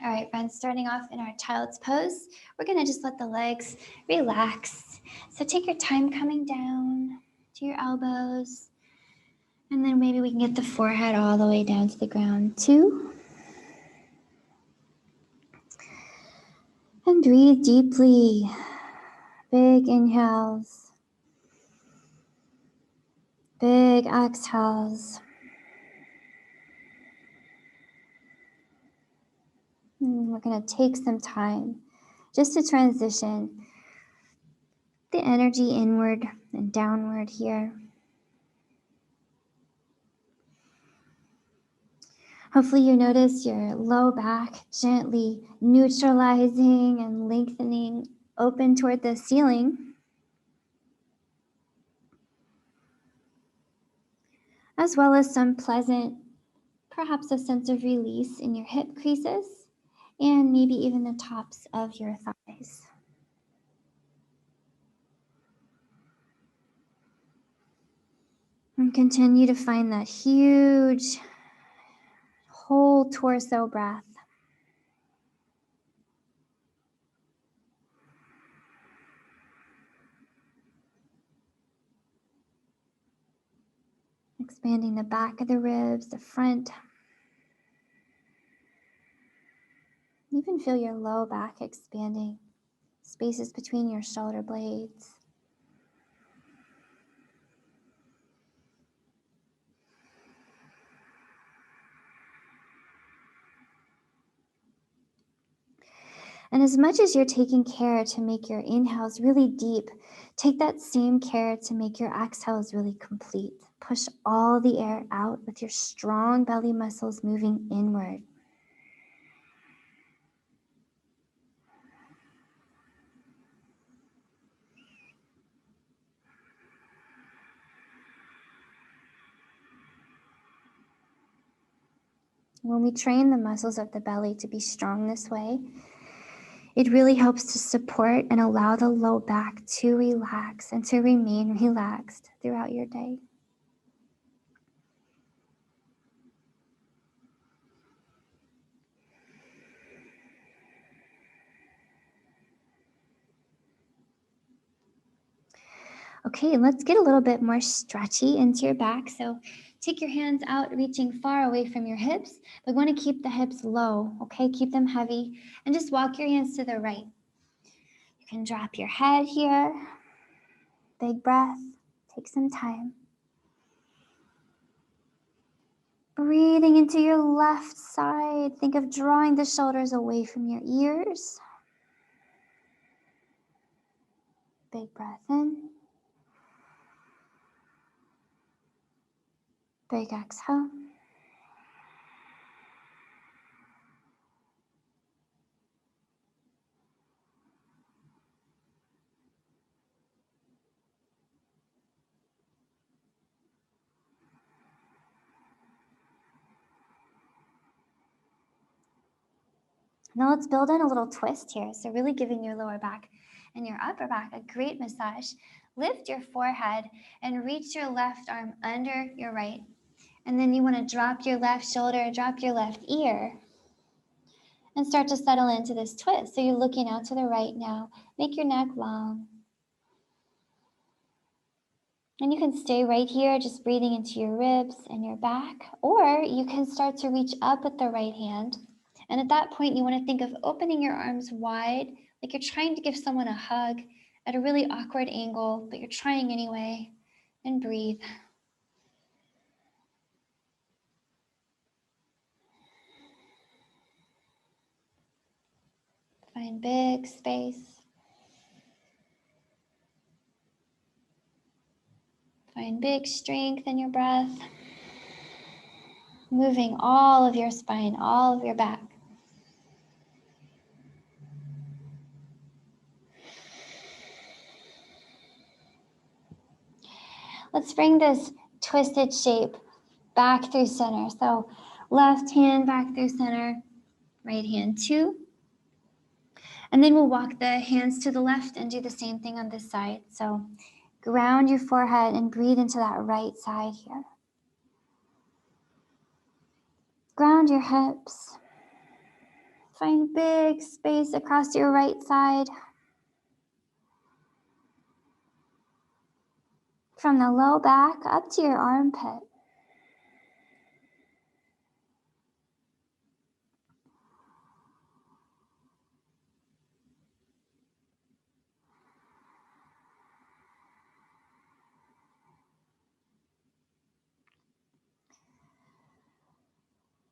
All right, friends, starting off in our child's pose, we're gonna just let the legs relax. So take your time coming down to your elbows, and then maybe we can get the forehead all the way down to the ground. 2. And breathe deeply. Big inhales. Big exhales. And we're going to take some time just to transition the energy inward and downward here. Hopefully you notice your low back gently neutralizing and lengthening open toward the ceiling, as well as some pleasant, perhaps a sense of release in your hip creases and maybe even the tops of your thighs. And continue to find that huge whole torso breath. Expanding the back of the ribs, the front. Even feel your low back expanding, spaces between your shoulder blades. And as much as you're taking care to make your inhales really deep, take that same care to make your exhales really complete. Push all the air out with your strong belly muscles moving inward. When we train the muscles of the belly to be strong this way, it really helps to support and allow the low back to relax and to remain relaxed throughout your day. Okay, let's get a little bit more stretchy into your back. So take your hands out, reaching far away from your hips, but want to keep the hips low, okay? Keep them heavy, and just walk your hands to the right. You can drop your head here. Big breath, take some time. Breathing into your left side. Think of drawing the shoulders away from your ears. Big breath in. Big exhale. Now let's build in a little twist here. So really giving your lower back and your upper back a great massage. Lift your forehead and reach your left arm under your right. And then you want to drop your left shoulder, drop your left ear, and start to settle into this twist. So you're looking out to the right now. Make your neck long. And you can stay right here, just breathing into your ribs and your back, or you can start to reach up with the right hand. And at that point, you want to think of opening your arms wide, like you're trying to give someone a hug at a really awkward angle, but you're trying anyway, and breathe. Find big space. Find big strength in your breath. Moving all of your spine, all of your back. Let's bring this twisted shape back through center. So left hand back through center, right hand 2. And then we'll walk the hands to the left and do the same thing on this side. So ground your forehead and breathe into that right side here. Ground your hips. Find big space across your right side. From the low back up to your armpit.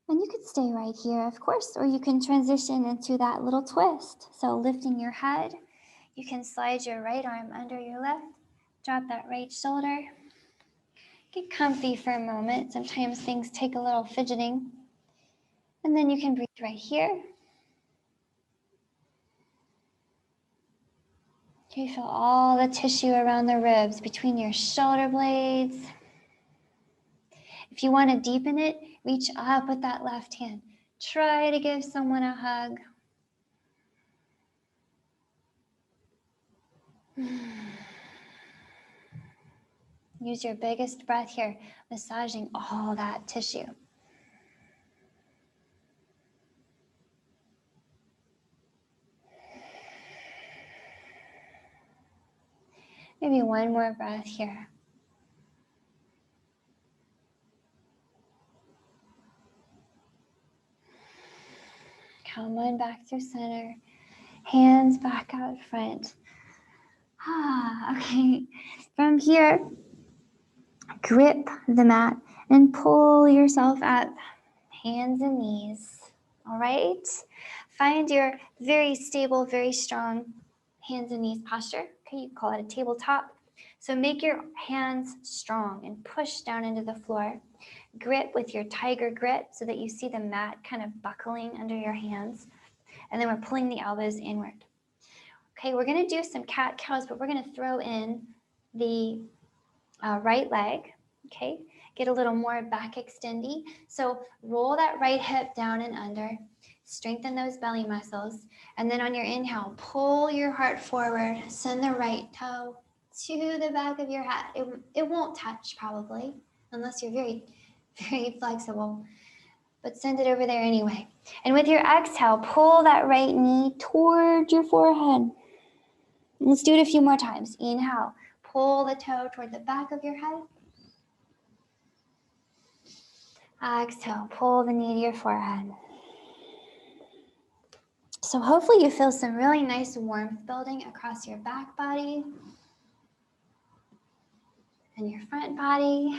And you could stay right here, of course, or you can transition into that little twist. So lifting your head, you can slide your right arm under your left, drop that right shoulder. Get comfy for a moment. Sometimes things take a little fidgeting. And then you can breathe right here. You feel all the tissue around the ribs between your shoulder blades. If you want to deepen it, reach up with that left hand. Try to give someone a hug. Use your biggest breath here, massaging all that tissue. Maybe one more breath here. Come on back through center. Hands back out front. Okay. From here, grip the mat and pull yourself up. Hands and knees. All right? Find your very stable, very strong hands and knees posture. Okay, you call it a tabletop. So make your hands strong and push down into the floor. Grip with your tiger grip so that you see the mat kind of buckling under your hands. And then we're pulling the elbows inward. Okay, we're going to do some cat-cows, but we're going to throw in the right leg. Okay, get a little more back extendy. So roll that right hip down and under. Strengthen those belly muscles. And then on your inhale, pull your heart forward. Send the right toe to the back of your head. It won't touch probably, unless you're very, very flexible. But send it over there anyway. And with your exhale, pull that right knee toward your forehead. Let's do it a few more times. Inhale, pull the toe toward the back of your head. Exhale, pull the knee to your forehead. So hopefully you feel some really nice warmth building across your back body and your front body.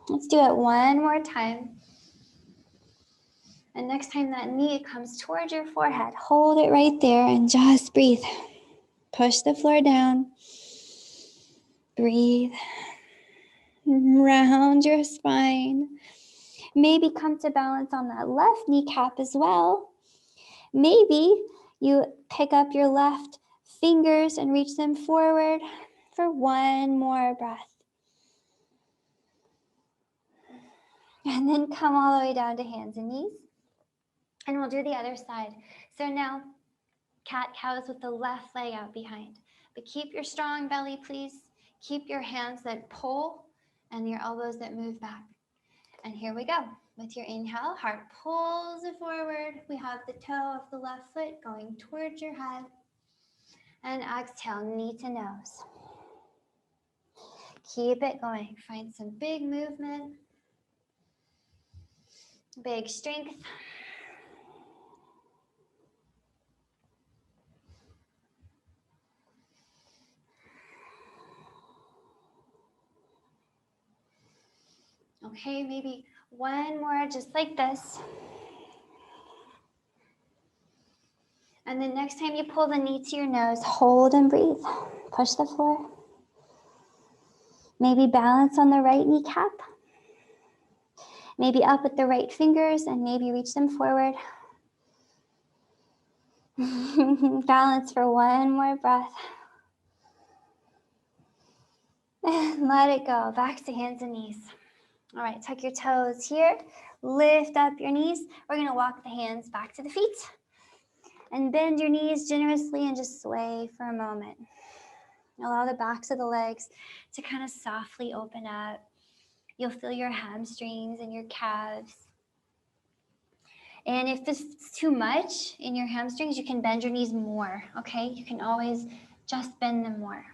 Let's do it one more time. And next time that knee comes towards your forehead, hold it right there and just breathe. Push the floor down. Breathe. Round your spine. Maybe come to balance on that left kneecap as well. Maybe you pick up your left fingers and reach them forward for one more breath. And then come all the way down to hands and knees. And we'll do the other side. So now, cat-cows with the left leg out behind. But keep your strong belly, please. Keep your hands that pull and your elbows that move back. And here we go. With your inhale, heart pulls it forward. We have the toe of the left foot going towards your head. And exhale, knee to nose. Keep it going. Find some big movement. Big strength. Okay, maybe one more just like this. And then next time you pull the knee to your nose, hold and breathe. Push the floor. Maybe balance on the right kneecap. Maybe up with the right fingers and maybe reach them forward. Balance for one more breath. And let it go. Back to hands and knees. All right, tuck your toes here. Lift up your knees. We're going to walk the hands back to the feet. And bend your knees generously and just sway for a moment. Allow the backs of the legs to kind of softly open up. You'll feel your hamstrings and your calves. And if this is too much in your hamstrings, you can bend your knees more, okay? You can always just bend them more.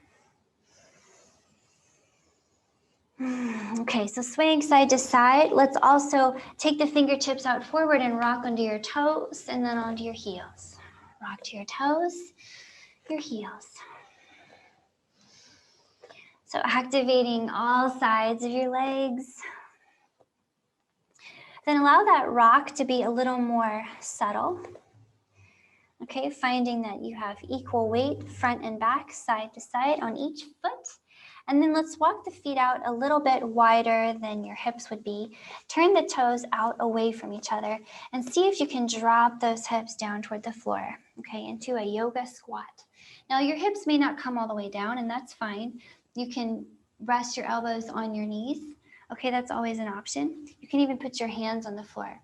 Okay, so swaying side to side. Let's also take the fingertips out forward and rock onto your toes and then onto your heels. Rock to your toes, your heels. So activating all sides of your legs. Then allow that rock to be a little more subtle. Okay, finding that you have equal weight front and back, side to side on each foot. And then let's walk the feet out a little bit wider than your hips would be. Turn the toes out away from each other and see if you can drop those hips down toward the floor, okay, into a yoga squat. Now your hips may not come all the way down, and that's fine. You can rest your elbows on your knees. Okay, that's always an option. You can even put your hands on the floor.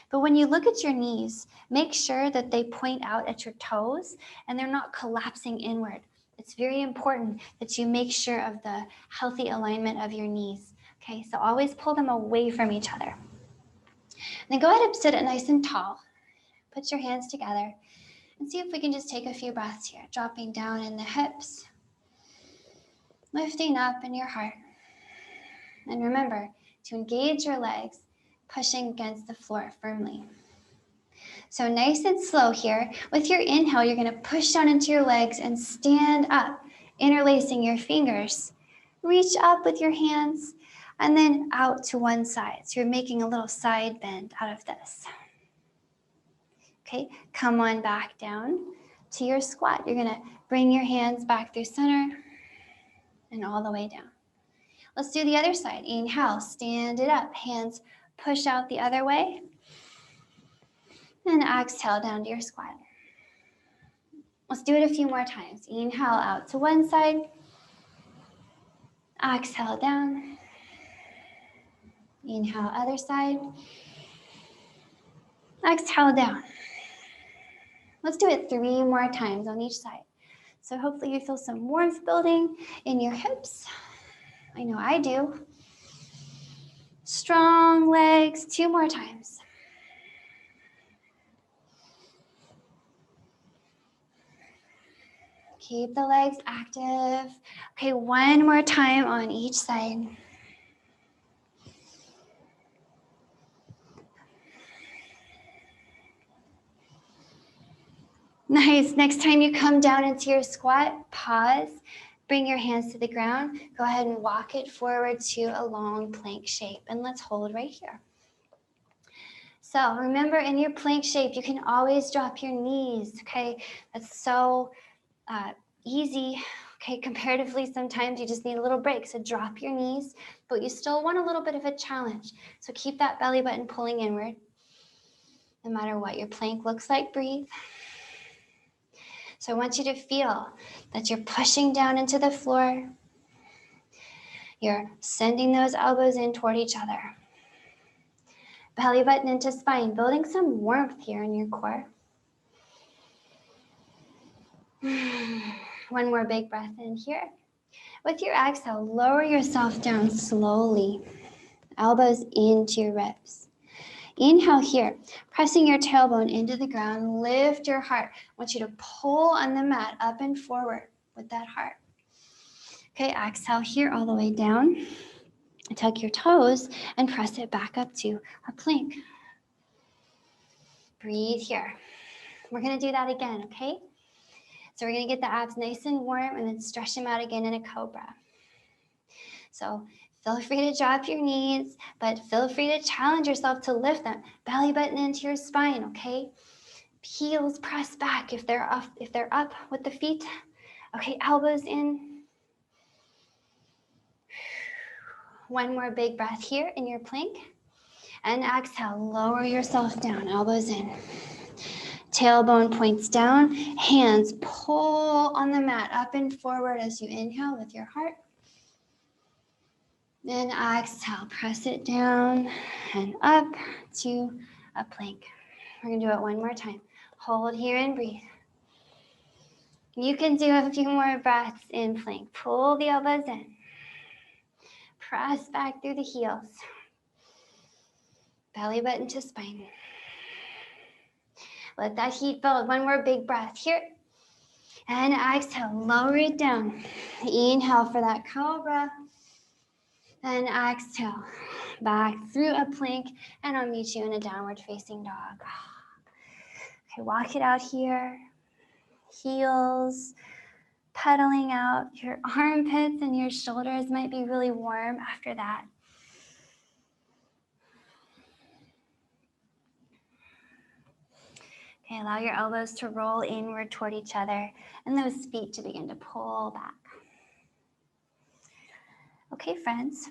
But when you look at your knees, make sure that they point out at your toes and they're not collapsing inward. It's very important that you make sure of the healthy alignment of your knees. Okay, so always pull them away from each other. Then go ahead and sit it nice and tall. Put your hands together and see if we can just take a few breaths here. Dropping down in the hips, lifting up in your heart. And remember to engage your legs, pushing against the floor firmly. So nice and slow here. With your inhale, you're going to push down into your legs and stand up, interlacing your fingers. Reach up with your hands and then out to one side. So you're making a little side bend out of this. Okay, come on back down to your squat. You're going to bring your hands back through center and all the way down. Let's do the other side. Inhale, stand it up. Hands push out the other way. And exhale down to your squat. Let's do it a few more times. Inhale out to one side. Exhale down. Inhale other side. Exhale down. Let's do it 3 more times on each side. So hopefully you feel some warmth building in your hips. I know I do. Strong legs, 2 more times. Keep the legs active. Okay, 1 more time on each side. Nice. Next time you come down into your squat, pause, bring your hands to the ground. Go ahead and walk it forward to a long plank shape. And let's hold right here. So remember, in your plank shape, you can always drop your knees, okay? That's so easy, okay? Comparatively, sometimes you just need a little break. So drop your knees, but you still want a little bit of a challenge. So keep that belly button pulling inward. No matter what your plank looks like, breathe. So I want you to feel that you're pushing down into the floor. You're sending those elbows in toward each other. Belly button into spine, building some warmth here in your core. 1 more big breath in here. With your exhale, lower yourself down slowly. Elbows into your ribs. Inhale here, pressing your tailbone into the ground. Lift your heart. I want you to pull on the mat up and forward with that heart. Okay, exhale here all the way down. Tuck your toes and press it back up to a plank. Breathe here. We're going to do that again, okay? So we're going to get the abs nice and warm and then stretch them out again in a cobra. So feel free to drop your knees, but feel free to challenge yourself to lift them. Belly button into your spine, okay? Heels press back if they're up with the feet. Okay, elbows in. 1 more big breath here in your plank. And exhale, lower yourself down, elbows in. Tailbone points down, hands pull on the mat up and forward as you inhale with your heart. Then exhale, press it down and up to a plank. We're gonna do it 1 more time. Hold here and breathe. You can do a few more breaths in plank. Pull the elbows in. Press back through the heels. Belly button to spine. Let that heat build. One more big breath here. And exhale, lower it down. Inhale for that cobra. And exhale, back through a plank. And I'll meet you in a downward facing dog. Okay, walk it out here. Heels pedaling out. Your armpits and your shoulders might be really warm after that. Okay, allow your elbows to roll inward toward each other and those feet to begin to pull back. Okay, friends,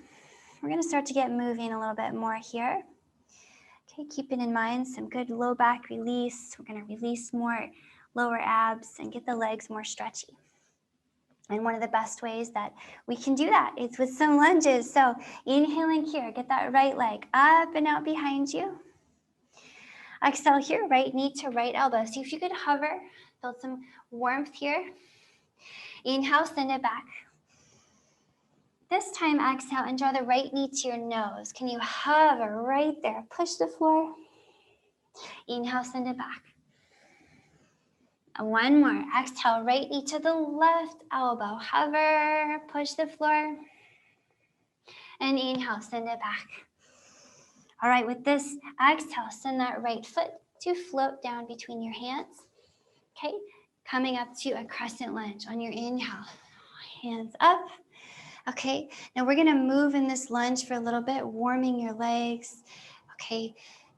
we're going to start to get moving a little bit more here. Okay, keeping in mind some good low back release. We're going to release more lower abs and get the legs more stretchy. And one of the best ways that we can do that is with some lunges. So inhaling here, get that right leg up and out behind you. Exhale here, right knee to right elbow. See if you could hover, build some warmth here. Inhale, send it back. This time, exhale and draw the right knee to your nose. Can you hover right there? Push the floor. Inhale, send it back. And one more. Exhale, right knee to the left elbow. Hover, push the floor. And inhale, send it back. All right, with this exhale, send that right foot to float down between your hands. Okay, coming up to a crescent lunge on your inhale. Hands up. Okay, now we're gonna move in this lunge for a little bit, warming your legs. Okay,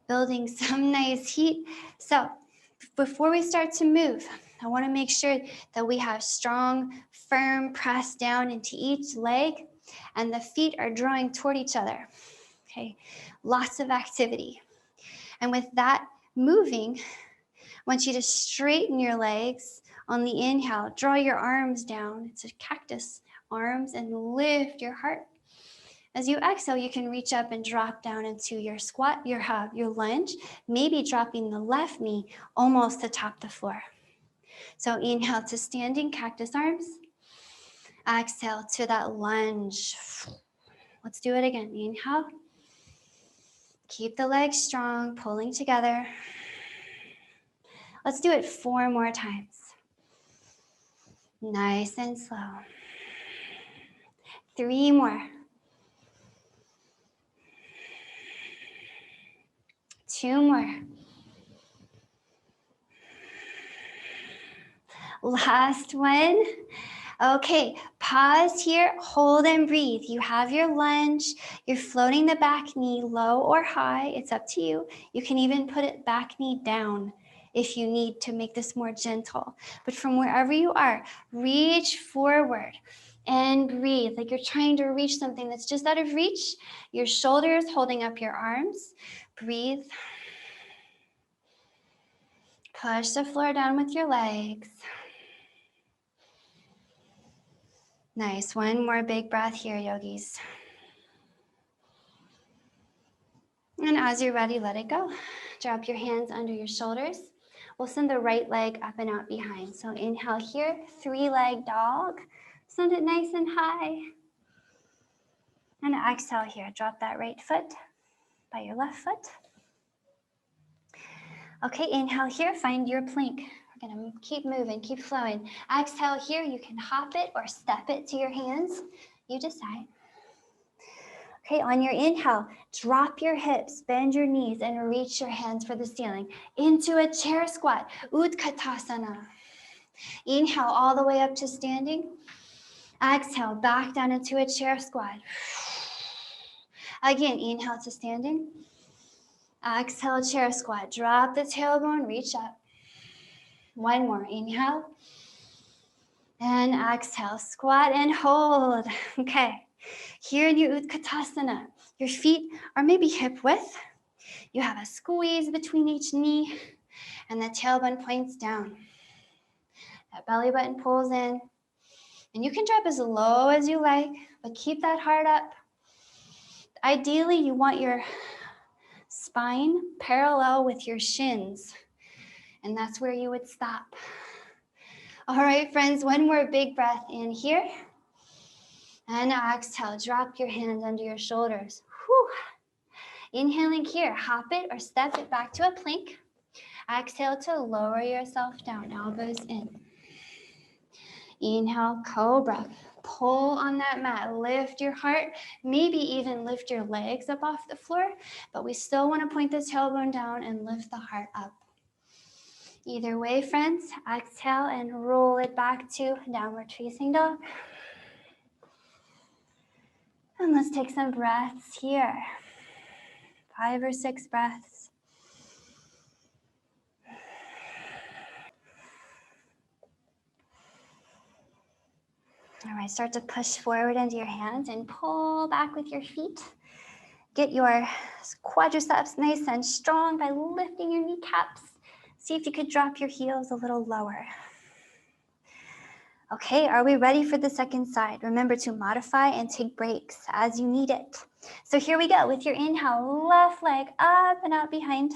building some nice heat. So before we start to move, I wanna make sure that we have strong, firm press down into each leg and the feet are drawing toward each other. Okay, lots of activity. And with that moving, I want you to straighten your legs on the inhale. Draw your arms down. It's a cactus arms and lift your heart. As you exhale, you can reach up and drop down into your squat, your lunge, maybe dropping the left knee almost to top the floor. So inhale to standing cactus arms. Exhale to that lunge. Let's do it again. Inhale. Keep the legs strong, pulling together. Let's do it 4 more times. Nice and slow. 3 more. 2 more. Last one. Okay, pause here, hold and breathe. You have your lunge. You're floating the back knee low or high. It's up to you. You can even put it back knee down if you need to make this more gentle. But from wherever you are, reach forward and breathe. Like you're trying to reach something that's just out of reach. Your shoulders holding up your arms. Breathe. Push the floor down with your legs. Nice. One more big breath here, yogis. And as you're ready, let it go. Drop your hands under your shoulders. We'll send the right leg up and out behind. So inhale here, 3-leg dog. Send it nice and high. And exhale here. Drop that right foot by your left foot. Okay, inhale here, find your plank. We're gonna keep moving, keep flowing. Exhale here, you can hop it or step it to your hands. You decide. Okay, on your inhale, drop your hips, bend your knees, and reach your hands for the ceiling. Into a chair squat, Utkatasana. Inhale all the way up to standing. Exhale, back down into a chair squat. Again, inhale to standing. Exhale, chair squat. Drop the tailbone, reach up. One more, inhale. And exhale, squat and hold. Okay. Here in your Utkatasana, your feet are maybe hip width. You have a squeeze between each knee and the tailbone points down. That belly button pulls in. And you can drop as low as you like, but keep that heart up. Ideally, you want your spine parallel with your shins. And that's where you would stop. All right, friends, one more big breath in here. And exhale, drop your hands under your shoulders. Whew. Inhaling here, hop it or step it back to a plank. Exhale to lower yourself down, elbows in. Inhale, cobra. Pull on that mat, lift your heart, maybe even lift your legs up off the floor, but we still want to point the tailbone down and lift the heart up. Either way, friends, exhale and roll it back to downward facing dog. And let's take some breaths here. 5 or 6 breaths. All right, start to push forward into your hands and pull back with your feet. Get your quadriceps nice and strong by lifting your kneecaps. See if you could drop your heels a little lower. Okay, are we ready for the second side? Remember to modify and take breaks as you need it. So here we go. With your inhale, left leg up and out behind.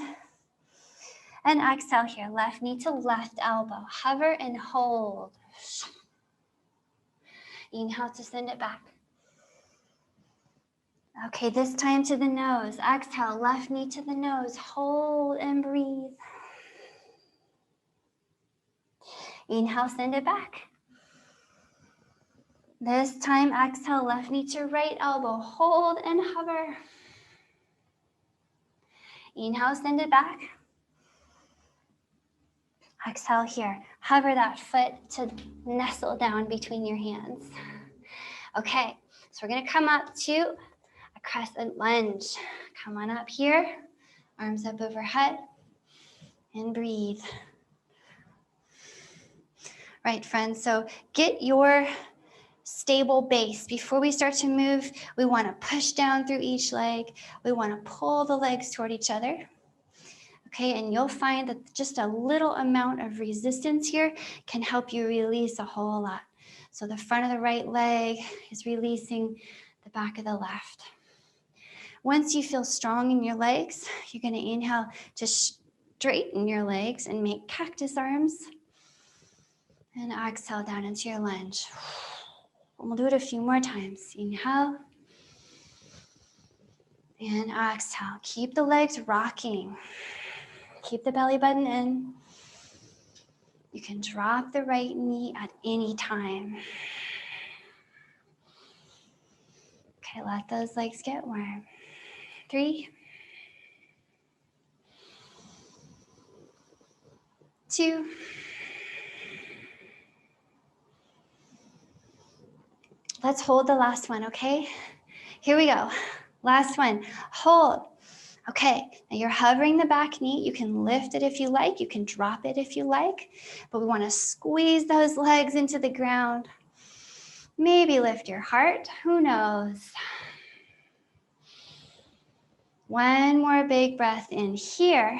And exhale here, left knee to left elbow. Hover and hold. Inhale to send it back. Okay, this time to the nose. Exhale, left knee to the nose. Hold and breathe. Inhale, send it back. This time, exhale, left knee to right elbow. Hold and hover. Inhale, send it back. Exhale here. Hover that foot to nestle down between your hands. Okay, so we're gonna come up to a crescent lunge. Come on up here. Arms up overhead. And breathe. Right, friends, so get your stable base. Before we start to move, we want to push down through each leg. We want to pull the legs toward each other. Okay, and you'll find that just a little amount of resistance here can help you release a whole lot. So the front of the right leg is releasing the back of the left. Once you feel strong in your legs, you're going to inhale to straighten your legs and make cactus arms. And exhale down into your lunge. And we'll do it a few more times. Inhale. And exhale. Keep the legs rocking. Keep the belly button in. You can drop the right knee at any time. Okay, let those legs get warm. 3, 2, let's hold the last one, okay? Here we go. Last one. Hold. Okay, now you're hovering the back knee. You can lift it if you like. You can drop it if you like. But we want to squeeze those legs into the ground. Maybe lift your heart. Who knows? One more big breath in here.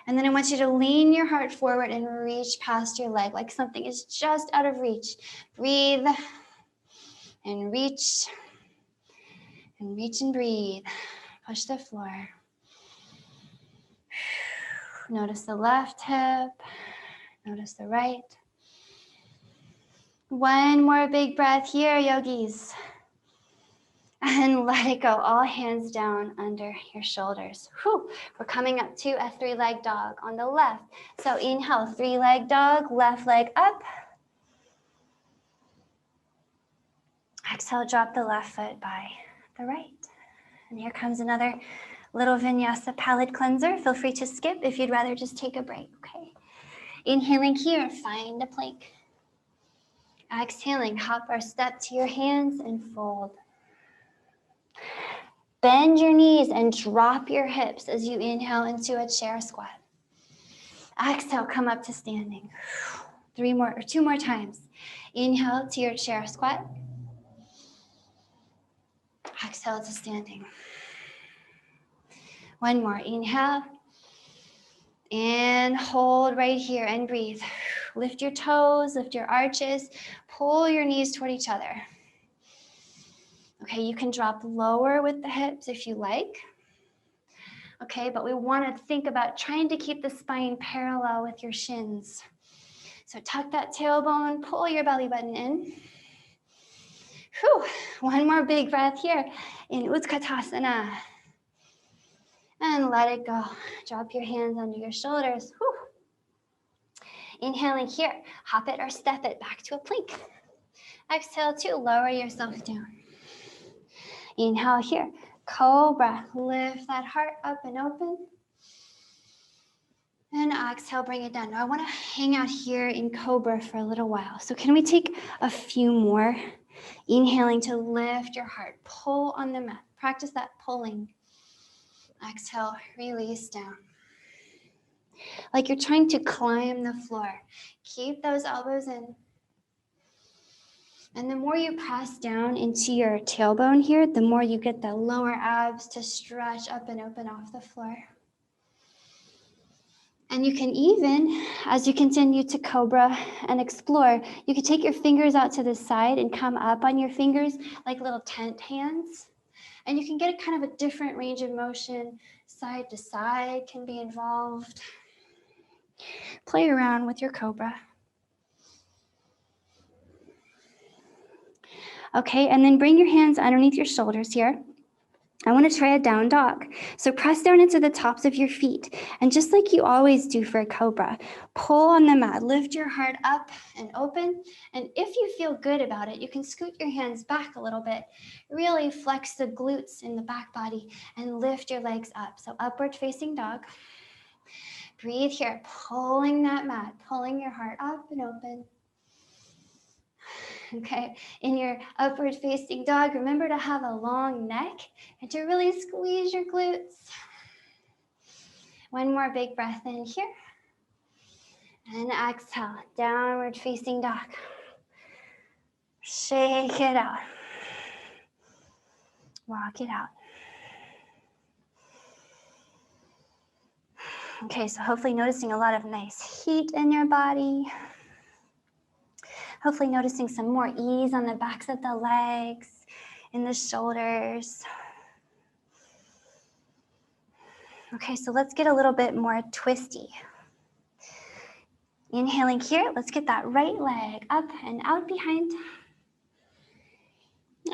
And then I want you to lean your heart forward and reach past your leg like something is just out of reach. Breathe and reach and breathe. Push the floor. Notice the left hip. Notice the right. One more big breath here, yogis. And let it go, all hands down under your shoulders. Whew. We're coming up to a 3-leg dog on the left. So inhale, 3-leg dog, left leg up. Exhale, drop the left foot by the right. And here comes another little vinyasa palate cleanser. Feel free to skip if you'd rather just take a break, okay? Inhaling here, find a plank. Exhaling, hop or step to your hands and fold. Bend your knees and drop your hips as you inhale into a chair squat. Exhale, come up to standing. 2 more times. Inhale to your chair squat. Exhale to standing. One more. Inhale. And hold right here and breathe. Lift your toes, lift your arches. Pull your knees toward each other. Okay, you can drop lower with the hips if you like. Okay, but we want to think about trying to keep the spine parallel with your shins. So tuck that tailbone, pull your belly button in. Whew. One more big breath here in Utkatasana. And let it go. Drop your hands under your shoulders. Whew. Inhaling here, hop it or step it back to a plank. Exhale to lower yourself down. Inhale here, cobra. Lift that heart up and open. And exhale, bring it down. Now I want to hang out here in cobra for a little while. So can we take a few more? Inhaling to lift your heart. Pull on the mat. Practice that pulling. Exhale, release down. Like you're trying to climb the floor. Keep those elbows in. And the more you press down into your tailbone here, the more you get the lower abs to stretch up and open off the floor. And you can even, as you continue to cobra and explore, you can take your fingers out to the side and come up on your fingers like little tent hands. And you can get a kind of a different range of motion. Side to side can be involved. Play around with your cobra. Okay, and then bring your hands underneath your shoulders here. I want to try a down dog. So press down into the tops of your feet. And just like you always do for a cobra, pull on the mat, lift your heart up and open. And if you feel good about it, you can scoot your hands back a little bit. Really flex the glutes in the back body and lift your legs up. So upward facing dog. Breathe here, pulling that mat, pulling your heart up and open. Okay, in your upward facing dog, remember to have a long neck and to really squeeze your glutes. One more big breath in here. And exhale, downward facing dog. Shake it out. Walk it out. Okay, so hopefully noticing a lot of nice heat in your body. Hopefully noticing some more ease on the backs of the legs, in the shoulders. Okay, so let's get a little bit more twisty. Inhaling here, let's get that right leg up and out behind.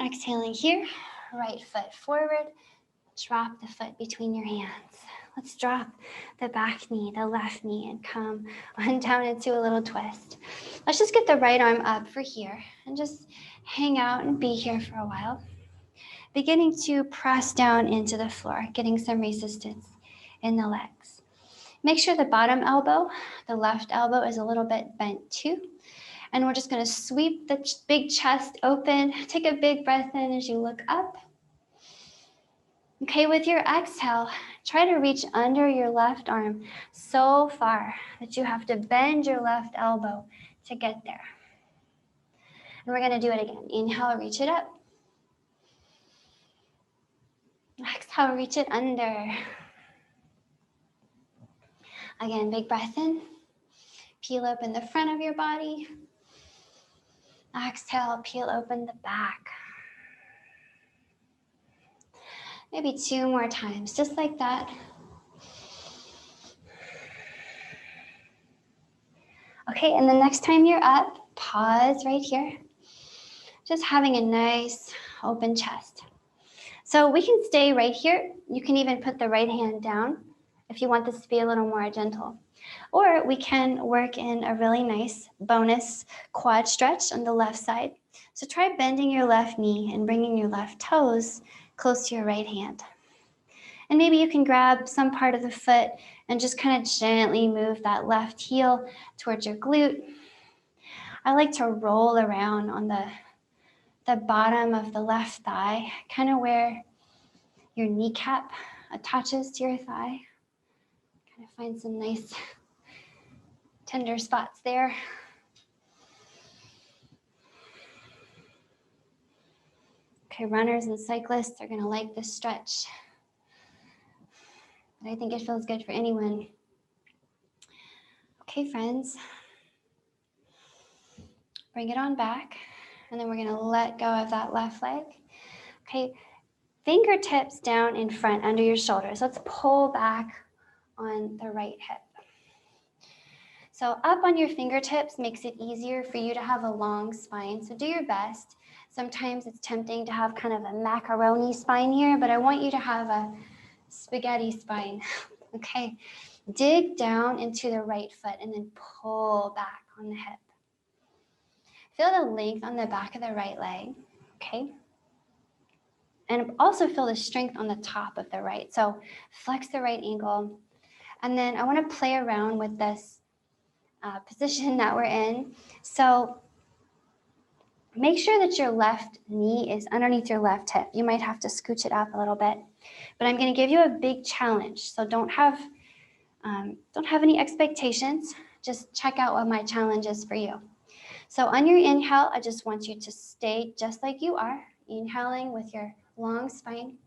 Exhaling here, right foot forward. Drop the foot between your hands. Let's drop the back knee, the left knee, and come on down into a little twist. Let's just get the right arm up for here and just hang out and be here for a while. Beginning to press down into the floor, getting some resistance in the legs. Make sure the bottom elbow, the left elbow, is a little bit bent too. And we're just going to sweep the big chest open. Take a big breath in as you look up. Okay, with your exhale, try to reach under your left arm so far that you have to bend your left elbow to get there. And we're going to do it again. Inhale, reach it up. Exhale, reach it under. Again, big breath in. Peel open the front of your body. Exhale, peel open the back. Maybe 2 more times, just like that. Okay, and the next time you're up, pause right here. Just having a nice open chest. So we can stay right here. You can even put the right hand down if you want this to be a little more gentle. Or we can work in a really nice bonus quad stretch on the left side. So try bending your left knee and bringing your left toes close to your right hand. And maybe you can grab some part of the foot and just kind of gently move that left heel towards your glute. I like to roll around on the bottom of the left thigh, kind of where your kneecap attaches to your thigh. Kind of find some nice tender spots there. Okay, runners and cyclists are gonna like this stretch. But I think it feels good for anyone. Okay, friends. Bring it on back. And then we're gonna let go of that left leg. Okay, fingertips down in front under your shoulders. Let's pull back on the right hip. So up on your fingertips makes it easier for you to have a long spine. So do your best. Sometimes it's tempting to have kind of a macaroni spine here, but I want you to have a spaghetti spine. Okay, dig down into the right foot and then pull back on the hip. Feel the length on the back of the right leg, okay? And also feel the strength on the top of the right. So flex the right ankle. And then I want to play around with this position that we're in. So make sure that your left knee is underneath your left hip. You might have to scooch it up a little bit, but I'm going to give you a big challenge. So don't have any expectations. Just check out what my challenge is for you. So on your inhale, I just want you to stay just like you are, inhaling with your long spine.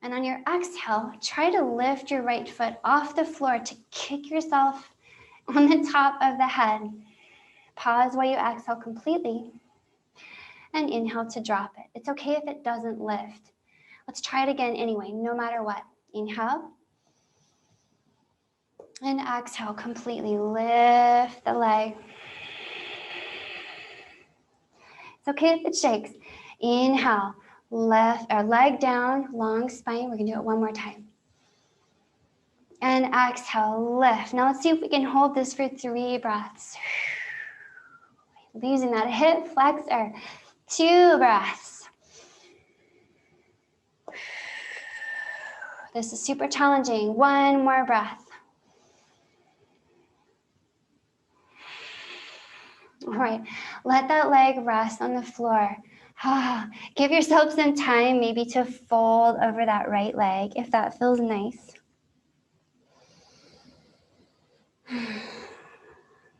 And on your exhale, try to lift your right foot off the floor to kick yourself on the top of the head. Pause while you exhale completely and inhale to drop it. It's okay if it doesn't lift. Let's try it again anyway, no matter what. Inhale and exhale completely. Lift the leg. It's okay if it shakes. Inhale, lift our leg down, long spine. We're gonna do it one more time. And exhale, lift. Now let's see if we can hold this for 3 breaths. Using that hip flexor. 2 breaths. This is super challenging. 1 more breath. All right, let that leg rest on the floor. Give yourself some time maybe to fold over that right leg if that feels nice.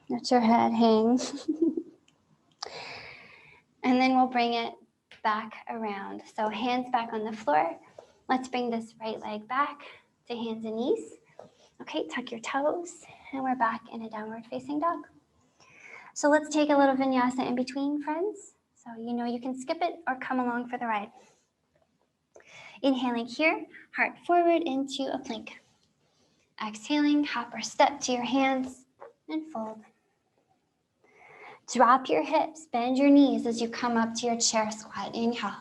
Let your head hang. And then we'll bring it back around. So hands back on the floor. Let's bring this right leg back to hands and knees. Okay, tuck your toes, and we're back in a downward facing dog. So let's take a little vinyasa in between, friends. So you know you can skip it or come along for the ride. Inhaling here, heart forward into a plank. Exhaling, hop or step to your hands and fold. Drop your hips, bend your knees as you come up to your chair squat. Inhale.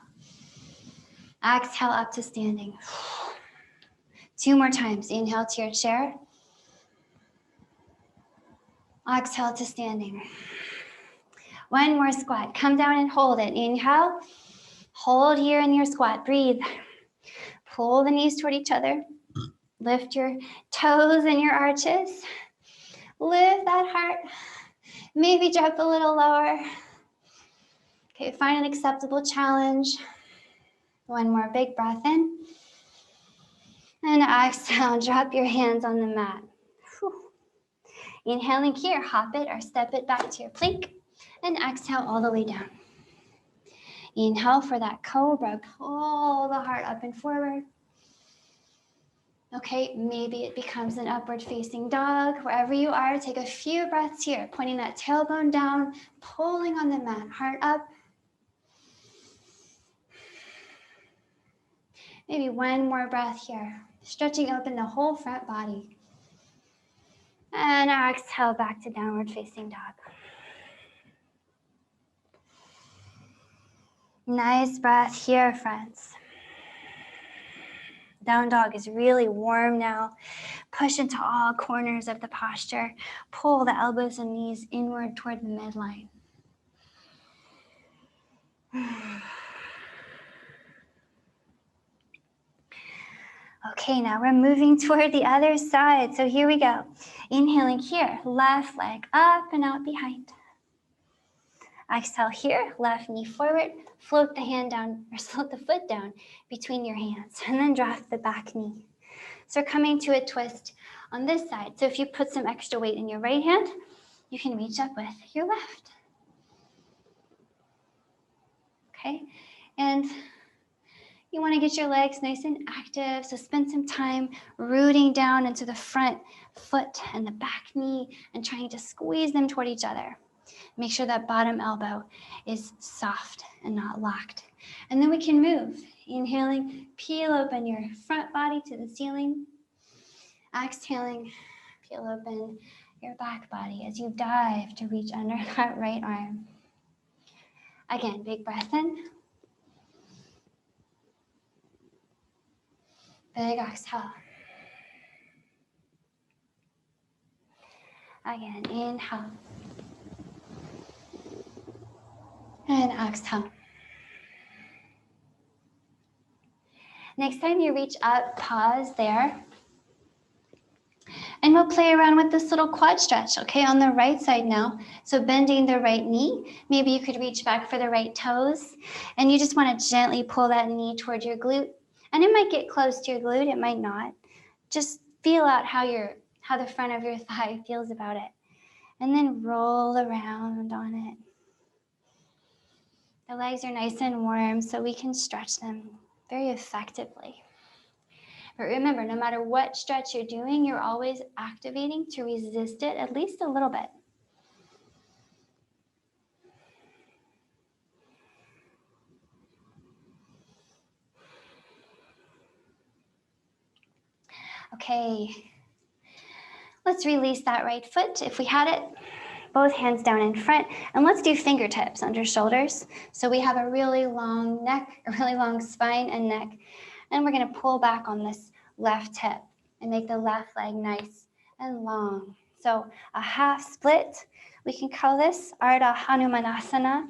Exhale up to standing. 2 more times. Inhale to your chair. Exhale to standing. 1 more squat. Come down and hold it. Inhale. Hold here in your squat. Breathe. Pull the knees toward each other. Lift your toes and your arches. Lift that heart. Maybe drop a little lower. Okay, find an acceptable challenge. 1 more big breath in. And exhale, drop your hands on the mat. Whew. Inhaling here, hop it or step it back to your plank. And exhale all the way down. Inhale for that cobra. Pull the heart up and forward. Okay, maybe it becomes an upward facing dog. Wherever you are, take a few breaths here, pointing that tailbone down, pulling on the mat, heart up. Maybe 1 more breath here, stretching open the whole front body. And exhale back to downward facing dog. Nice breath here, friends. Down dog is really warm now. Push into all corners of the posture. Pull the elbows and knees inward toward the midline. Okay, now we're moving toward the other side. So here we go. Inhaling here, left leg up and out behind. Exhale here, left knee forward, float the hand down, or float the foot down between your hands, and then drop the back knee. So we're coming to a twist on this side. So if you put some extra weight in your right hand, you can reach up with your left. Okay, and you want to get your legs nice and active, so spend some time rooting down into the front foot and the back knee and trying to squeeze them toward each other. Make sure that bottom elbow is soft and not locked. And then we can move. Inhaling, peel open your front body to the ceiling. Exhaling, peel open your back body as you dive to reach under that right arm. Again, big breath in. Big exhale. Again, inhale. And exhale. Next time you reach up, pause there. And we'll play around with this little quad stretch, okay, on the right side now. So bending the right knee. Maybe you could reach back for the right toes. And you just want to gently pull that knee toward your glute. And it might get close to your glute, it might not. Just feel out how the front of your thigh feels about it. And then roll around on it. The legs are nice and warm, so we can stretch them very effectively. But remember, no matter what stretch you're doing, you're always activating to resist it at least a little bit. Okay, let's release that right foot if we had it. Both hands down in front, and let's do fingertips under shoulders. So we have a really long neck, a really long spine and neck, and we're gonna pull back on this left hip and make the left leg nice and long. So a half split, we can call this Ardha Hanumanasana.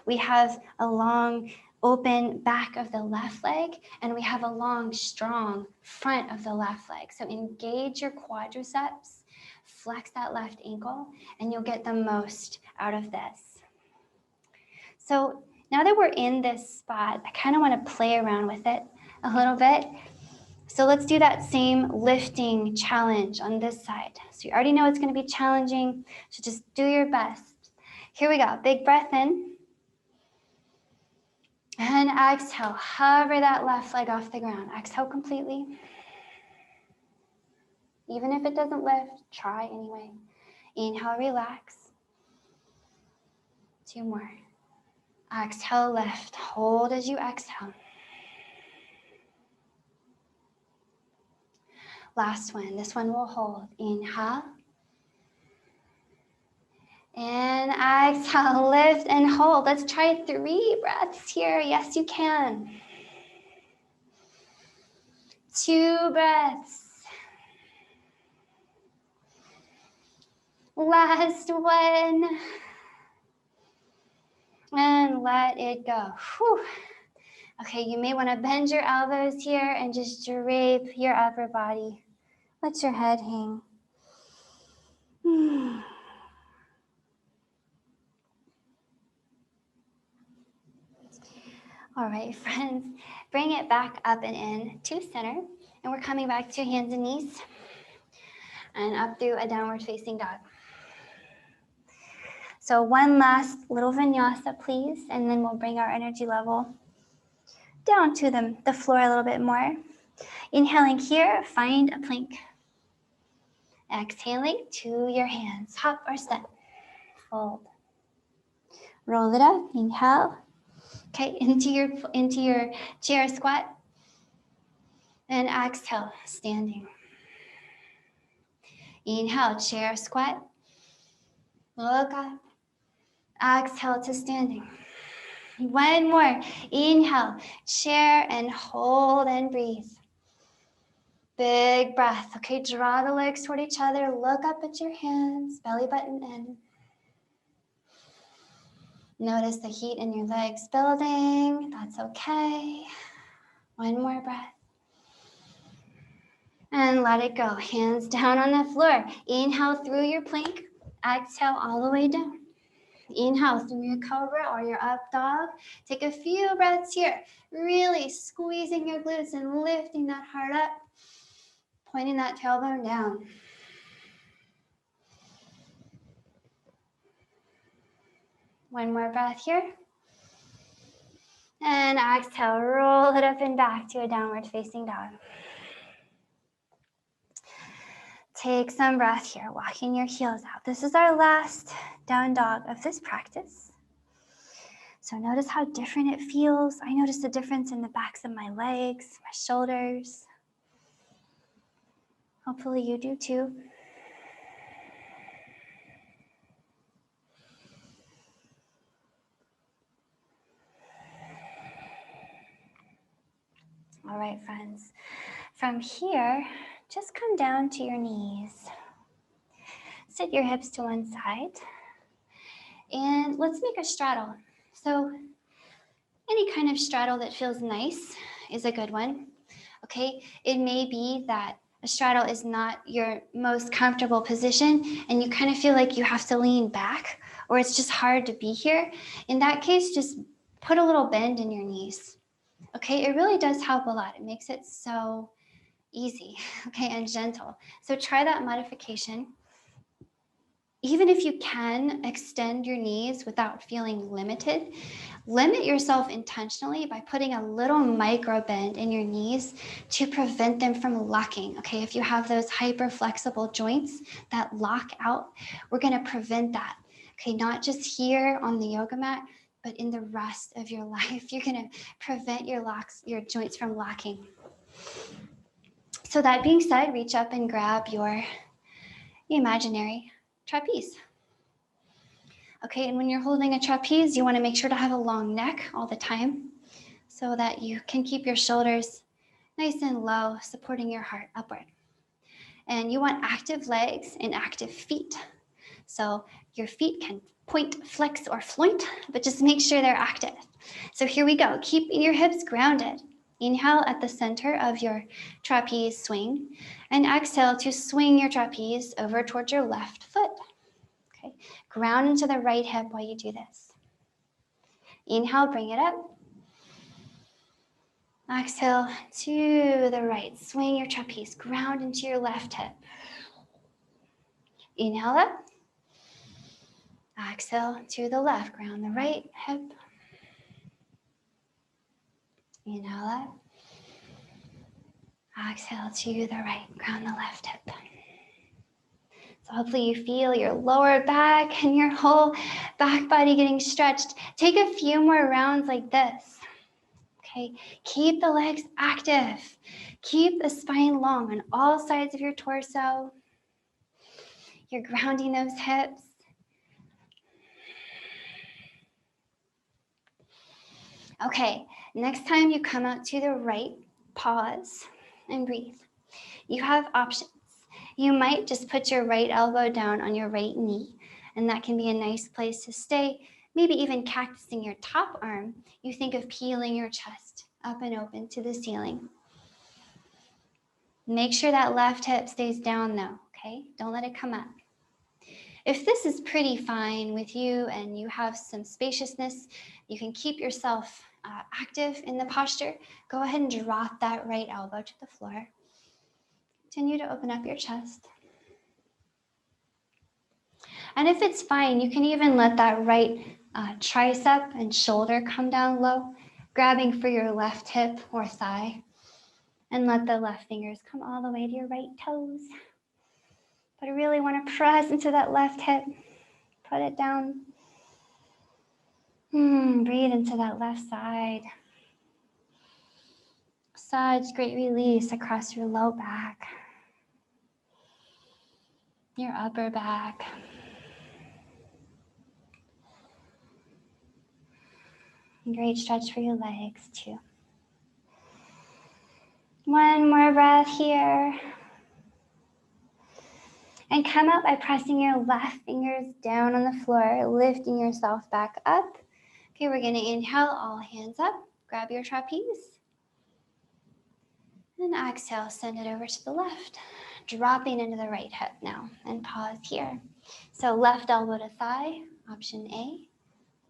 We have a long open back of the left leg, and we have a long, strong front of the left leg. So engage your quadriceps, flex that left ankle, and you'll get the most out of this. So now that we're in this spot, I kind of want to play around with it a little bit. So let's do that same lifting challenge on this side. So you already know it's going to be challenging, so just do your best. Here we go. Big breath in. And exhale, hover that left leg off the ground. Exhale completely. Even if it doesn't lift, try anyway. Inhale, relax. 2 more. Exhale, lift. Hold as you exhale. Last one. This one will hold. Inhale. And exhale, lift and hold. Let's try 3 breaths here. Yes, you can. 2 breaths. Last one. And let it go. Whew. Okay, you may want to bend your elbows here and just drape your upper body. Let your head hang. All right, friends, bring it back up and in to center. And we're coming back to hands and knees and up through a downward facing dog. So one last little vinyasa, please, and then we'll bring our energy level down to the floor a little bit more. Inhaling here, find a plank. Exhaling to your hands, hop or step, fold. Roll it up, inhale. Okay, into your chair squat. And exhale, standing. Inhale, chair squat. Look up. Exhale to standing. One more. Inhale, chair and hold and breathe. Big breath. Okay, draw the legs toward each other. Look up at your hands, belly button in. Notice the heat in your legs building. That's okay. One more breath. And let it go. Hands down on the floor. Inhale through your plank. Exhale all the way down. Inhale through your cobra or your up dog. Take a few breaths here. Really squeezing your glutes and lifting that heart up. Pointing that tailbone down. One more breath here. And exhale, roll it up and back to a downward facing dog. Take some breath here, walking your heels out. This is our last down dog of this practice. So notice how different it feels. I notice the difference in the backs of my legs, my shoulders. Hopefully you do too. All right, friends. From here, just come down to your knees. Sit your hips to one side. And let's make a straddle. So any kind of straddle that feels nice is a good one. Okay, it may be that a straddle is not your most comfortable position and you kind of feel like you have to lean back or it's just hard to be here. In that case, just put a little bend in your knees. Okay, it really does help a lot. It makes it so easy, okay, and gentle. So try that modification. Even if you can extend your knees without feeling limited, limit yourself intentionally by putting a little micro bend in your knees to prevent them from locking. Okay, if you have those hyper flexible joints that lock out, we're gonna prevent that. Okay, not just here on the yoga mat, but in the rest of your life, you're gonna prevent your joints from locking. So that being said, reach up and grab your imaginary trapeze. Okay, and when you're holding a trapeze, you want to make sure to have a long neck all the time so that you can keep your shoulders nice and low, supporting your heart upward. And you want active legs and active feet. So your feet can point, flex, or floint, but just make sure they're active. So here we go. Keep your hips grounded. Inhale at the center of your trapeze swing, and exhale to swing your trapeze over towards your left foot. Okay, ground into the right hip while you do this. Inhale, bring it up. Exhale to the right. Swing your trapeze. Ground into your left hip. Inhale up. Exhale to the left. Ground the right hip. Inhale up. Exhale to the right. Ground the left hip. So hopefully you feel your lower back and your whole back body getting stretched. Take a few more rounds like this. Okay, keep the legs active. Keep the spine long on all sides of your torso. You're grounding those hips. Okay, next time you come out to the right, pause and breathe. You have options. You might just put your right elbow down on your right knee, and that can be a nice place to stay. Maybe even cactusing your top arm. You think of peeling your chest up and open to the ceiling. Make sure that left hip stays down though, okay? Don't let it come up. If this is pretty fine with you and you have some spaciousness, you can keep yourself active in the posture. Go ahead and drop that right elbow to the floor. Continue to open up your chest. And if it's fine, you can even let that right tricep and shoulder come down low, grabbing for your left hip or thigh. And let the left fingers come all the way to your right toes. But I really want to press into that left hip. Put it down. Breathe into that left side. Massage, great release across your low back, your upper back. Great stretch for your legs too. One more breath here. And come up by pressing your left fingers down on the floor, lifting yourself back up. Okay, we're gonna inhale, all hands up. Grab your trapeze. And exhale, send it over to the left. Dropping into the right hip now, and pause here. So left elbow to thigh, option A.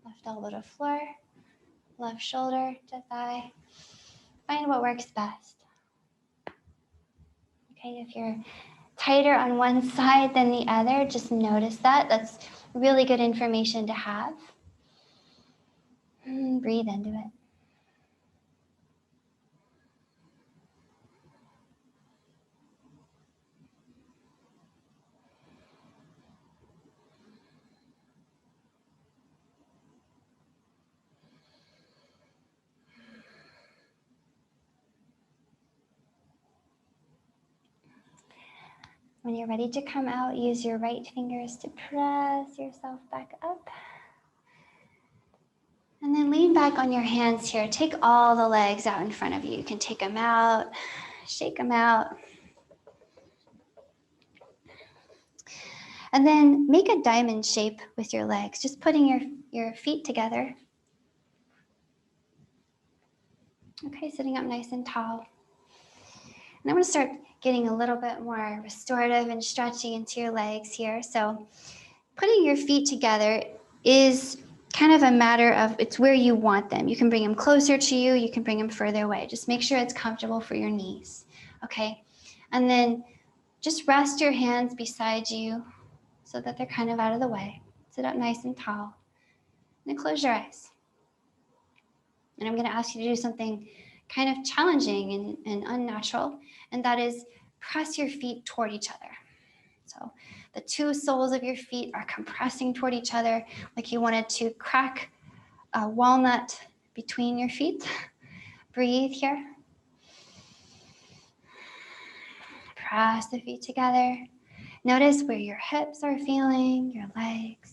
Left elbow to floor, left shoulder to thigh. Find what works best. Okay, if you're tighter on one side than the other, just notice that. That's really good information to have. Breathe into it. When you're ready to come out, use your right fingers to press yourself back up. And And then lean back on your hands here. Take all the legs out in front of you. You can take them out, shake them out. And then make a diamond shape with your legs, just putting your feet together. Okay, sitting up nice and tall. And I'm going to start getting a little bit more restorative and stretching into your legs here. So putting your feet together is kind of a matter of, it's where you want them. You can bring them closer to you. You can bring them further away. Just make sure it's comfortable for your knees. Okay. And then just rest your hands beside you so that they're kind of out of the way. Sit up nice and tall. And then close your eyes. And I'm going to ask you to do something kind of challenging and unnatural, and that is press your feet toward each other. So the two soles of your feet are compressing toward each other like you wanted to crack a walnut between your feet. Breathe here. Press the feet together. Notice where your hips are feeling, your legs.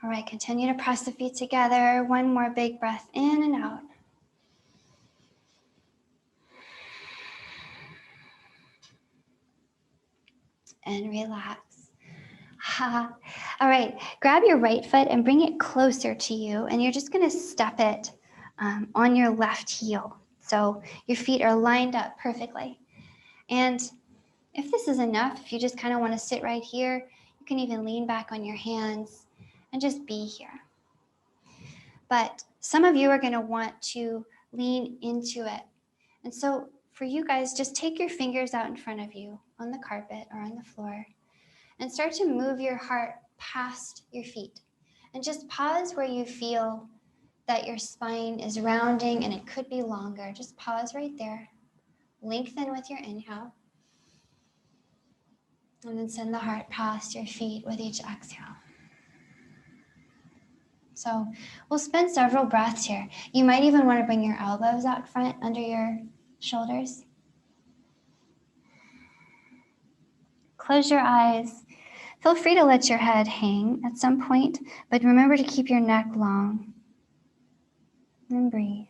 All right, continue to press the feet together. One more big breath in and out. And relax. All right, grab your right foot and bring it closer to you, and you're just going to step it on your left heel. So your feet are lined up perfectly. And if this is enough, if you just kind of want to sit right here, you can even lean back on your hands and just be here. But some of you are going to want to lean into it. And so for you guys, just take your fingers out in front of you on the carpet or on the floor and start to move your heart past your feet. And just pause where you feel that your spine is rounding and it could be longer. Just pause right there. Lengthen with your inhale. And then send the heart past your feet with each exhale. So we'll spend several breaths here. You might even want to bring your elbows out front under your shoulders. Close your eyes. Feel free to let your head hang at some point, but remember to keep your neck long. And breathe.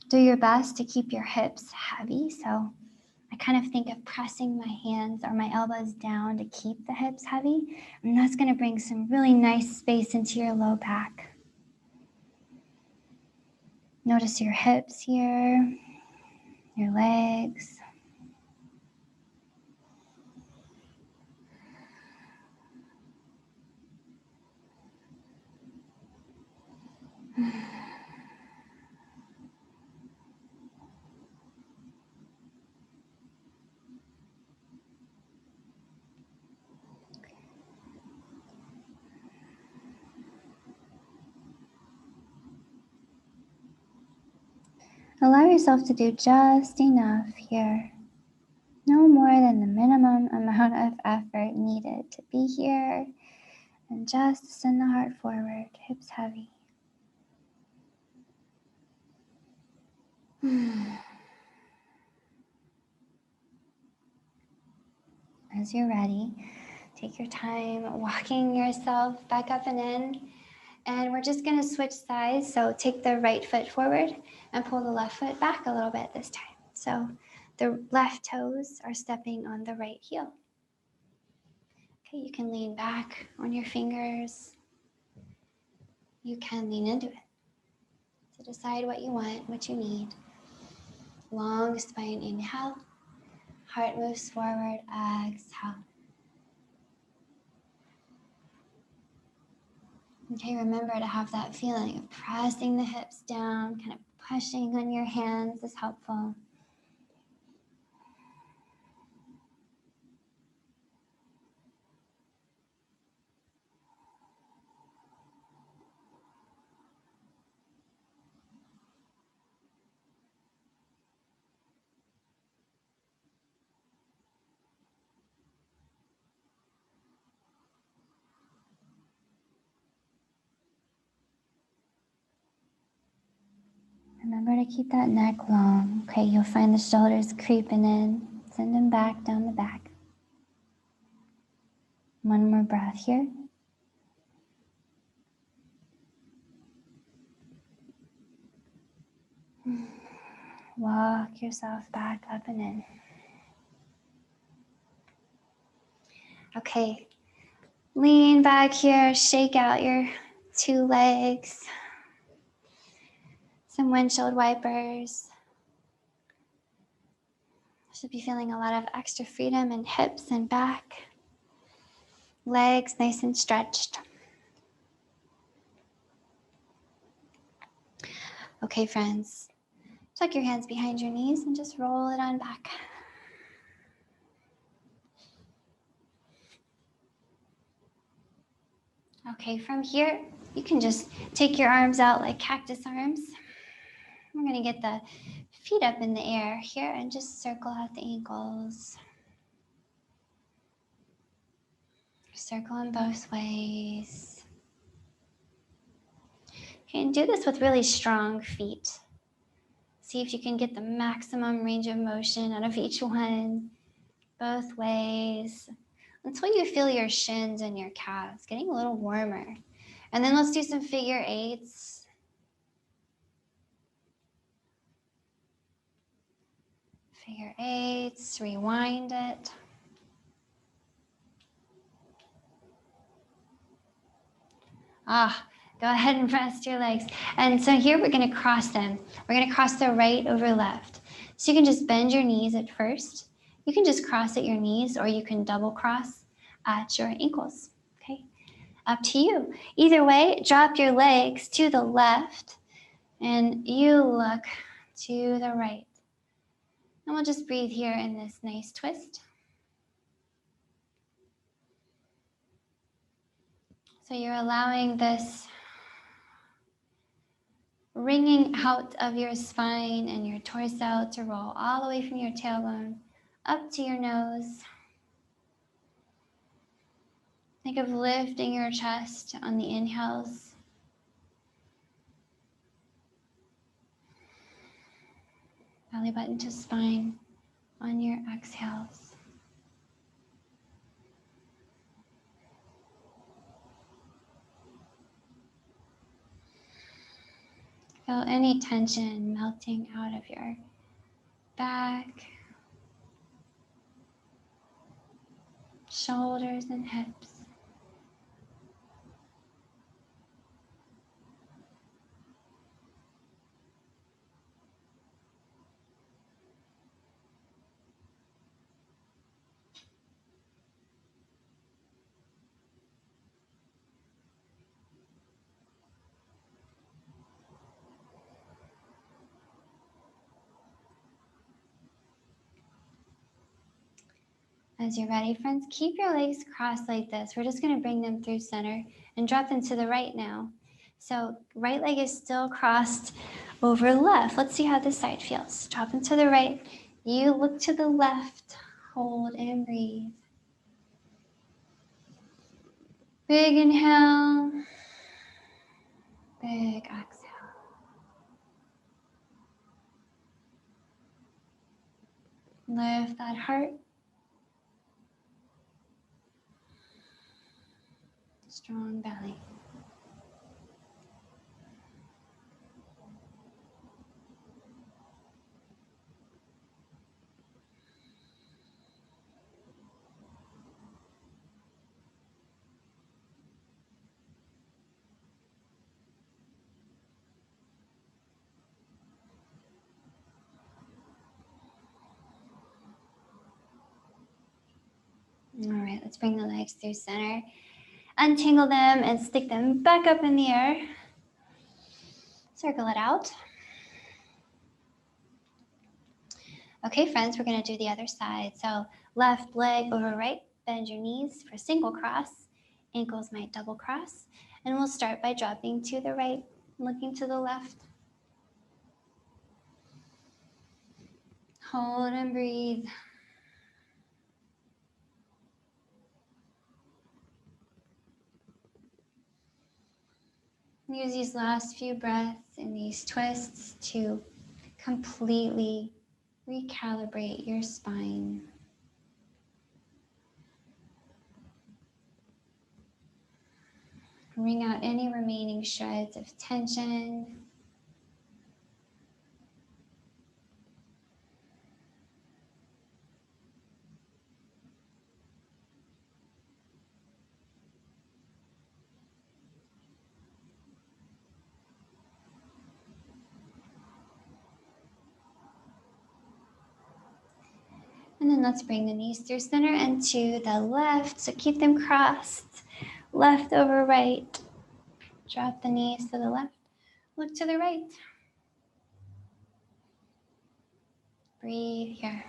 Do your best to keep your hips heavy. So I kind of think of pressing my hands or my elbows down to keep the hips heavy. And that's going to bring some really nice space into your low back. Notice your hips here, your legs. Allow yourself to do just enough here. No more than the minimum amount of effort needed to be here and just send the heart forward, hips heavy. As you're ready, take your time walking yourself back up and in. And we're just going to switch sides. So take the right foot forward and pull the left foot back a little bit this time. So the left toes are stepping on the right heel. Okay, you can lean back on your fingers. You can lean into it. So decide what you want, what you need. Long spine inhale. Heart moves forward, exhale. Okay, remember to have that feeling of pressing the hips down, kind of pushing on your hands is helpful. to keep that neck long. Okay, you'll find the shoulders creeping in. Send them back down the back. One more breath here. Walk yourself back up and in. Okay, lean back here, shake out your 2 legs. Some windshield wipers. Should be feeling a lot of extra freedom in hips and back. Legs nice and stretched. Okay, friends, tuck your hands behind your knees and just roll it on back. Okay, from here, you can just take your arms out like cactus arms. We're going to get the feet up in the air here and just circle out the ankles. Circle in both ways. Okay, and do this with really strong feet. See if you can get the maximum range of motion out of each one, both ways, until you feel your shins and your calves getting a little warmer. And then let's do some figure eights. Figure eights, rewind it. Go ahead and rest your legs. And so here we're going to cross them. We're going to cross the right over left. So you can just bend your knees at first. You can just cross at your knees, or you can double cross at your ankles. Okay, up to you. Either way, drop your legs to the left and you look to the right. And we'll just breathe here in this nice twist. So you're allowing this wringing out of your spine and your torso to roll all the way from your tailbone up to your nose. Think of lifting your chest on the inhales. Belly button to spine on your exhales. Feel any tension melting out of your back, shoulders and hips. As you're ready, friends, keep your legs crossed like this. We're just going to bring them through center and drop them to the right now. So right leg is still crossed over left. Let's see how this side feels. Drop them to the right. You look to the left. Hold and breathe. Big inhale. Big exhale. Lift that heart. Strong belly. All right, let's bring the legs through center. Untangle them and stick them back up in the air. Circle it out. Okay, friends, we're going to do the other side. So left leg over right, bend your knees for single cross. Ankles might double cross. And we'll start by dropping to the right, looking to the left. Hold and breathe. Use these last few breaths in these twists to completely recalibrate your spine. Wring out any remaining shreds of tension. And then let's bring the knees through center and to the left. So keep them crossed, left over right. Drop the knees to the left, look to the right. Breathe here.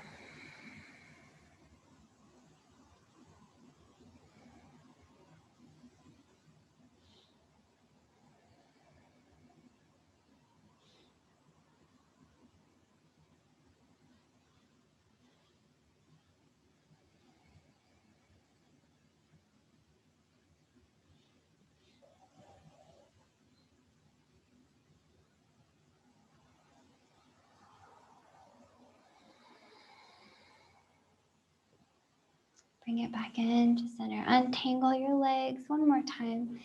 Bring it back in to center. Untangle your legs one more time,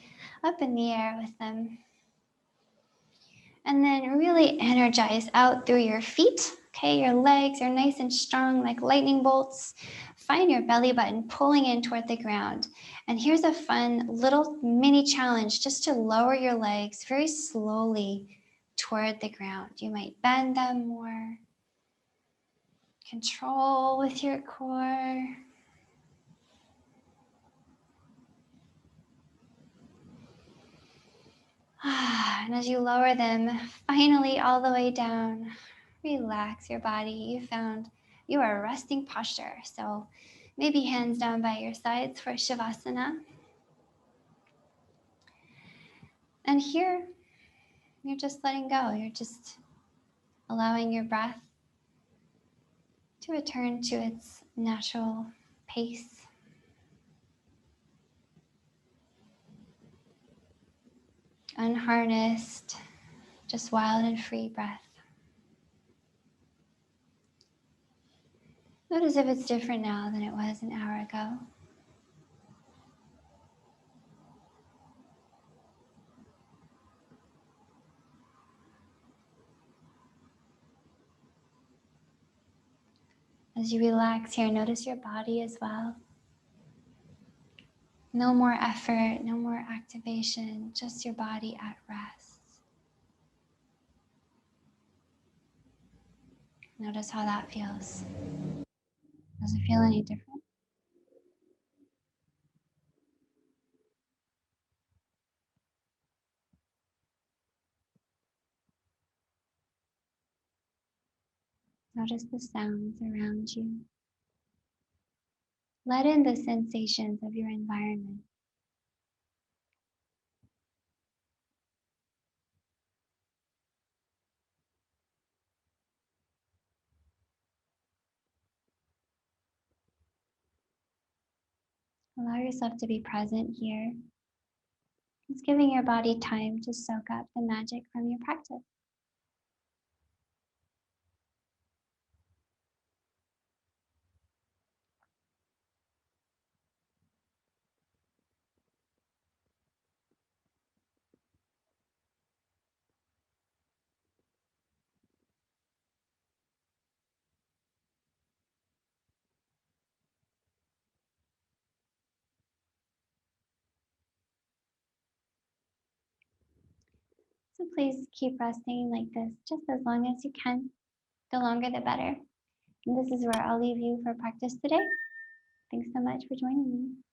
up in the air with them. And then really energize out through your feet. Okay, your legs are nice and strong like lightning bolts. Find your belly button pulling in toward the ground. And here's a fun little mini challenge just to lower your legs very slowly toward the ground. You might bend them more. Control with your core. And as you lower them finally all the way down, relax your body. You found you are resting posture. So maybe hands down by your sides for Shavasana. And here, you're just letting go. You're just allowing your breath to return to its natural pace. Unharnessed, just wild and free breath. Notice if it's different now than it was an hour ago. As you relax here, notice your body as well. No more effort, no more activation, just your body at rest. Notice how that feels. Does it feel any different? Notice the sounds around you. Let in the sensations of your environment. Allow yourself to be present here. It's giving your body time to soak up the magic from your practice. So please keep resting like this just as long as you can. The longer the better. And this is where I'll leave you for practice today. Thanks so much for joining me.